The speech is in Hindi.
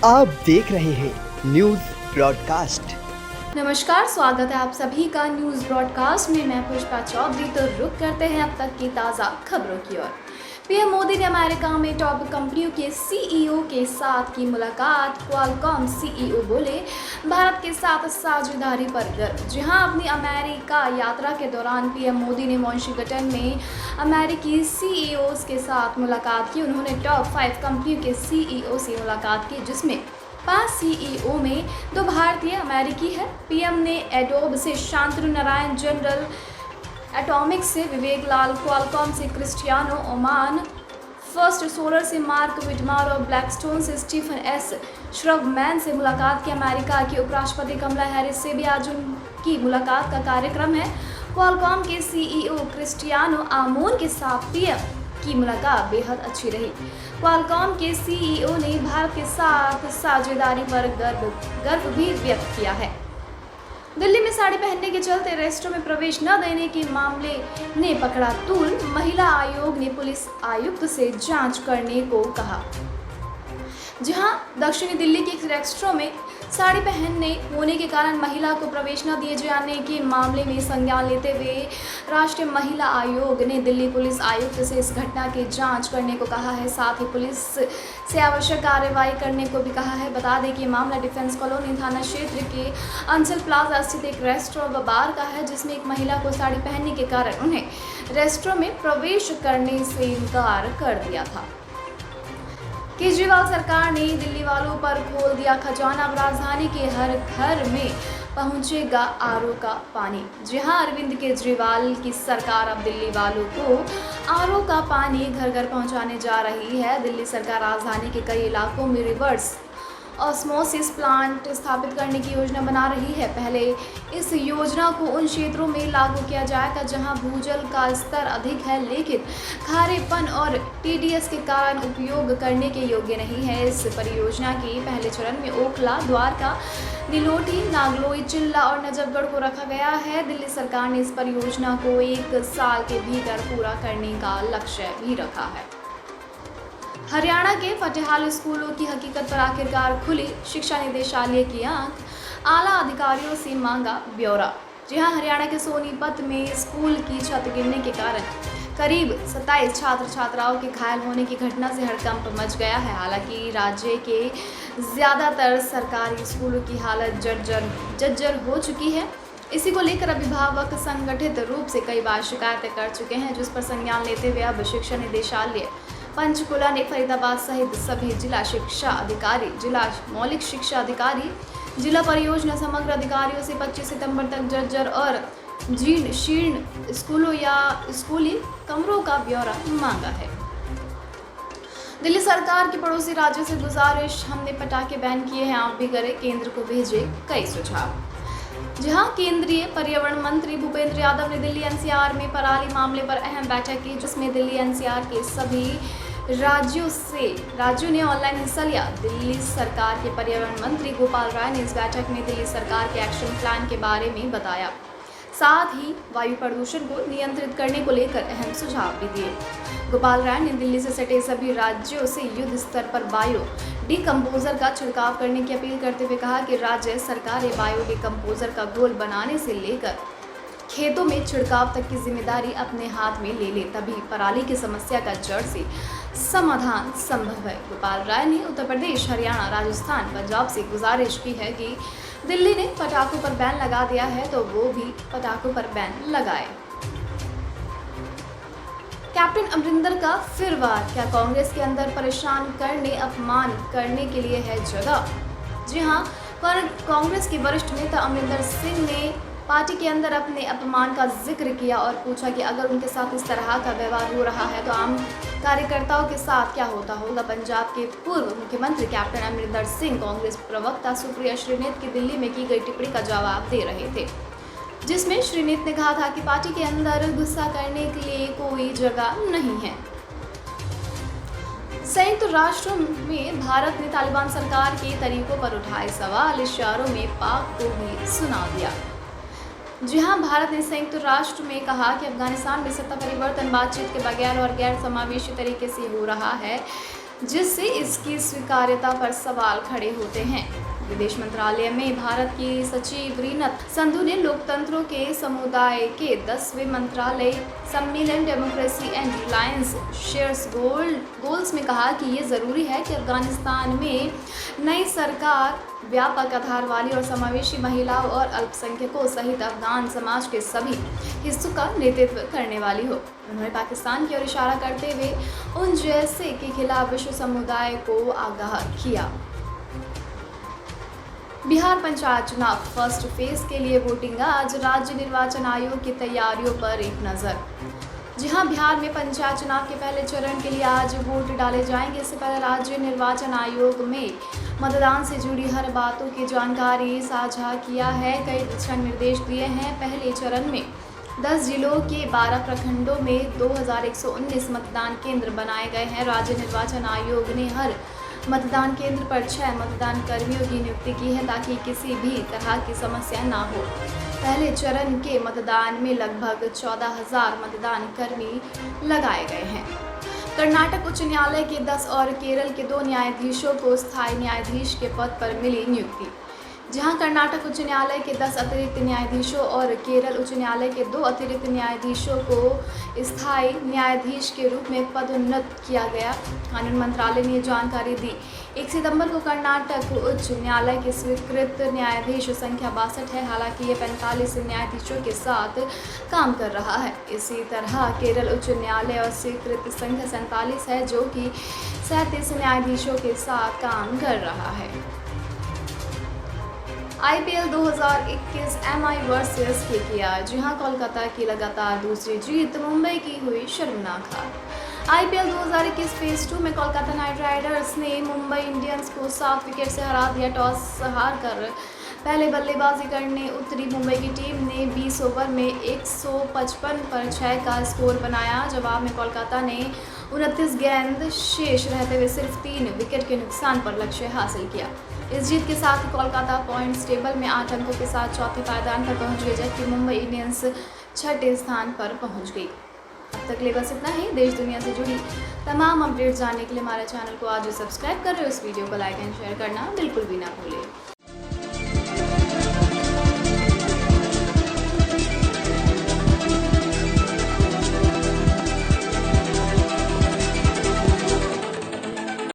आप देख रहे हैं न्यूज ब्रॉडकास्ट। नमस्कार, स्वागत है आप सभी का न्यूज ब्रॉडकास्ट में। मैं पुष्पा चौधरी। तो रुक करते हैं अब तक की ताज़ा खबरों की ओर। पीएम मोदी ने अमेरिका में टॉप कंपनियों के सीईओ के साथ की मुलाकात। क्वालकॉम सीईओ बोले, भारत के साथ साझेदारी पर गर्व। जी हां, अपनी अमेरिका यात्रा के दौरान पीएम मोदी ने वॉशिंगटन में अमेरिकी सीईओज के साथ मुलाकात की। उन्होंने टॉप 5 कंपनियों के सीईओ से मुलाकात की, जिसमें 5 सीईओ में 2 भारतीय अमेरिकी है। पीएम ने एडोब से शांतनु नारायण, जनरल एटॉमिक्स से विवेक लाल, क्वालकॉम से क्रिस्टियानो ओमान, फर्स्ट सोलर से मार्क विडमार और ब्लैकस्टोन से स्टीफन एस श्रवमैन से मुलाकात की। अमेरिका की उपराष्ट्रपति कमला हैरिस से भी आज उनकी मुलाकात का कार्यक्रम है। क्वालकॉम के सीईओ क्रिस्टियानो आमोन के साथ पीएम की मुलाकात बेहद अच्छी रही। क्वालकॉम के सीईओ ने भारत के साथ साझेदारी पर गर्व भी व्यक्त किया है। दिल्ली में साड़ी पहनने के चलते रेस्टोरेंट में प्रवेश न देने के मामले ने पकड़ा तूल। महिला आयोग ने पुलिस आयुक्त से जांच करने को कहा। जहां दक्षिणी दिल्ली के एक रेस्टोरेंट में साड़ी पहनने होने के कारण महिला को प्रवेश न दिए जाने के मामले में संज्ञान लेते हुए राष्ट्रीय महिला आयोग ने दिल्ली पुलिस आयुक्त से इस घटना की जांच करने को कहा है। साथ ही पुलिस से आवश्यक कार्रवाई करने को भी कहा है। बता दें कि मामला डिफेंस कॉलोनी थाना क्षेत्र के अंचल प्लाजा स्थित एक रेस्टोरेंट व बार का है, जिसमें एक महिला को साड़ी पहनने के कारण उन्हें रेस्टोरेंट में प्रवेश करने से इनकार कर दिया था। केजरीवाल सरकार ने दिल्ली वालों पर खोल दिया खजाना। अब राजधानी के हर घर में पहुंचेगा आरओ का पानी। जी हां, अरविंद केजरीवाल की सरकार अब दिल्ली वालों को आरओ का पानी घर घर पहुंचाने जा रही है। दिल्ली सरकार राजधानी के कई इलाकों में रिवर्स ऑस्मोसिस प्लांट स्थापित करने की योजना बना रही है। पहले इस योजना को उन क्षेत्रों में लागू किया जाएगा जहां भूजल का स्तर अधिक है, लेकिन खारेपन और टीडीएस के कारण उपयोग करने के योग्य नहीं है। इस परियोजना के पहले चरण में ओखला, द्वारका, नीलोटी, नागलोई, चिल्ला और नजफगढ़ को रखा गया है। दिल्ली सरकार ने इस परियोजना को 1 साल के भीतर पूरा करने का लक्ष्य भी रखा है। हरियाणा के फतेहाल स्कूलों की हकीकत पर आखिरकार खुली। शिक्षा निदेशालय की आंख, आला अधिकारियों से मांगा ब्यौरा। जी हां, हरियाणा के सोनीपत में स्कूल की छत गिरने के कारण करीब 27 छात्र छात्राओं के घायल होने की घटना से हड़कंप मच गया है। हालांकि राज्य के ज़्यादातर सरकारी स्कूलों की हालत जर्जर हो चुकी है। इसी को लेकर अभिभावक संगठित रूप से कई बार शिकायतें कर चुके हैं, जिस पर संज्ञान लेते हुए अब शिक्षा निदेशालय पंचकुला ने फरीदाबाद सहित सभी जिला शिक्षा अधिकारी, जिला मौलिक शिक्षा अधिकारी, जिला परियोजना समग्र अधिकारियों से 25 सितंबर तक जर्जर और जीर्ण शीर्ण स्कूलों या स्कूली कमरों का ब्यौरा मांगा है। दिल्ली सरकार की पड़ोसी राज्यों से गुजारिश, हमने पटाखे बैन किए हैं, आप भी करें। केंद्र को भेजे कई सुझाव। जहां केंद्रीय पर्यावरण मंत्री भूपेंद्र यादव ने दिल्ली एनसीआर में पराली मामले पर अहम बैठक की, जिसमें दिल्ली एनसीआर के सभी राज्यों ने ऑनलाइन हिस्सा लिया। दिल्ली सरकार के पर्यावरण मंत्री गोपाल राय ने इस बैठक में दिल्ली सरकार के एक्शन प्लान के बारे में बताया। साथ ही वायु प्रदूषण को नियंत्रित करने को लेकर अहम सुझाव भी दिए। गोपाल राय ने दिल्ली से सटे सभी राज्यों से युद्ध स्तर पर बायो डिकम्पोजर का छिड़काव करने की अपील करते हुए कहा कि राज्य सरकारें बायो डिकम्पोजर का घोल बनाने से लेकर खेतों में छिड़काव तक की जिम्मेदारी अपने हाथ में ले ले, तभी पराली की समस्या का जड़ से समाधान संभव है। गोपाल राय ने उत्तर प्रदेश, हरियाणा, राजस्थान, पंजाब से गुजारिश की है कि दिल्ली ने पटाखों पर बैन लगा दिया है तो वो भी पटाखों पर बैन लगाए। कैप्टन अमरिंदर का फिर वार, क्या कांग्रेस के अंदर परेशान करने, अपमान करने के लिए है जगह? जी हां, पर कांग्रेस के वरिष्ठ नेता अमरिंदर सिंह ने पार्टी के अंदर अपने अपमान का जिक्र किया और पूछा कि अगर उनके साथ इस तरह का व्यवहार हो रहा है तो आम कार्यकर्ताओं के साथ क्या होता होगा। पंजाब के पूर्व मुख्यमंत्री कैप्टन अमरिंदर सिंह कांग्रेस प्रवक्ता सुप्रिया श्रीनेत की दिल्ली में की गई टिप्पणी का जवाब दे रहे थे, जिसमें श्रीनेत ने कहा था कि पार्टी के अंदर गुस्सा करने के लिए कोई जगह नहीं है। संयुक्त राष्ट्र में भारत ने तालिबान सरकार के तरीकों पर उठाए सवाल, इशारों में पाक को भी सुना दिया। जी हां, भारत ने संयुक्त राष्ट्र में कहा कि अफगानिस्तान में सत्ता परिवर्तन बातचीत के बगैर और गैर समावेशी तरीके से हो रहा है। जिससे इसकी स्वीकार्यता पर सवाल खड़े होते हैं। विदेश मंत्रालय में भारत की सचिव रीनत संधू ने लोकतंत्रों के समुदाय के 10वें मंत्रालय सम्मेलन democracy and Reliance shares goals में कहा कि ये ज़रूरी है कि अफगानिस्तान में नई सरकार व्यापक आधार वाली और समावेशी महिलाओं और अल्पसंख्यकों सहित अफगान समाज के सभी हिस्सों का नेतृत्व करने वाली हो। उन्होंने पाकिस्तान की ओर इशारा करते हुए उन जैसे के खिलाफ विश्व समुदाय को आगाह किया। बिहार पंचायत चुनाव फर्स्ट फेज के लिए वोटिंग आज। राज्य निर्वाचन आयोग की तैयारियों पर एक नज़र। जी हां, बिहार में पंचायत चुनाव के पहले चरण के लिए आज वोट डाले जाएंगे। इससे पहले राज्य निर्वाचन आयोग में मतदान से जुड़ी हर बातों की जानकारी साझा किया है। कई दिशा निर्देश दिए हैं। पहले चरण में 10 जिलों के 12 प्रखंडों में 2119 मतदान केंद्र बनाए गए हैं। राज्य निर्वाचन आयोग ने हर मतदान केंद्र पर 6 मतदान कर्मियों की नियुक्ति की है ताकि किसी भी तरह की समस्या ना हो। पहले चरण के मतदान में लगभग 14,000 मतदान कर्मी लगाए गए हैं। कर्नाटक उच्च न्यायालय के 10 और केरल के 2 न्यायाधीशों को स्थायी न्यायाधीश के पद पर मिली नियुक्ति। जहां कर्नाटक उच्च न्यायालय के 10 अतिरिक्त न्यायाधीशों और केरल उच्च न्यायालय के 2 अतिरिक्त न्यायाधीशों को स्थायी न्यायाधीश के रूप में पदोन्नत किया गया। कानून मंत्रालय ने जानकारी दी। 1 सितंबर को कर्नाटक उच्च न्यायालय के स्वीकृत न्यायाधीश संख्या 62 है। हालांकि ये 45 न्यायाधीशों के साथ काम कर रहा है। इसी तरह केरल उच्च न्यायालय और स्वीकृत संख्या 47 है, जो कि 37 न्यायाधीशों के साथ काम कर रहा है। IPL 2021 MI versus KKR। जी हां, कोलकाता की लगातार दूसरी जीत, मुंबई की हुई शर्मनाक हार। IPL 2021 फेज 2 में कोलकाता नाइट राइडर्स ने मुंबई इंडियंस को 7 विकेट से हरा दिया। टॉस हारकर पहले बल्लेबाजी करने उतरी मुंबई की टीम ने 20 ओवर में 155 पर 6 का स्कोर बनाया। जवाब में कोलकाता ने 29 गेंद शेष रहते हुए सिर्फ 3 विकेट के नुकसान पर लक्ष्य हासिल किया। इस जीत के साथ ही कोलकाता पॉइंट्स टेबल में 8 अंकों के साथ चौथे पायदान पर पहुंच गई, जबकि मुंबई इंडियंस 6ठे स्थान पर पहुंच गई। अब तक के लिए बस इतना ही। देश दुनिया से जुड़ी तमाम अपडेट्स जानने के लिए हमारे चैनल को आज सब्सक्राइब कर रहे हो। इस वीडियो को लाइक एंड शेयर करना बिल्कुल भी ना भूलें।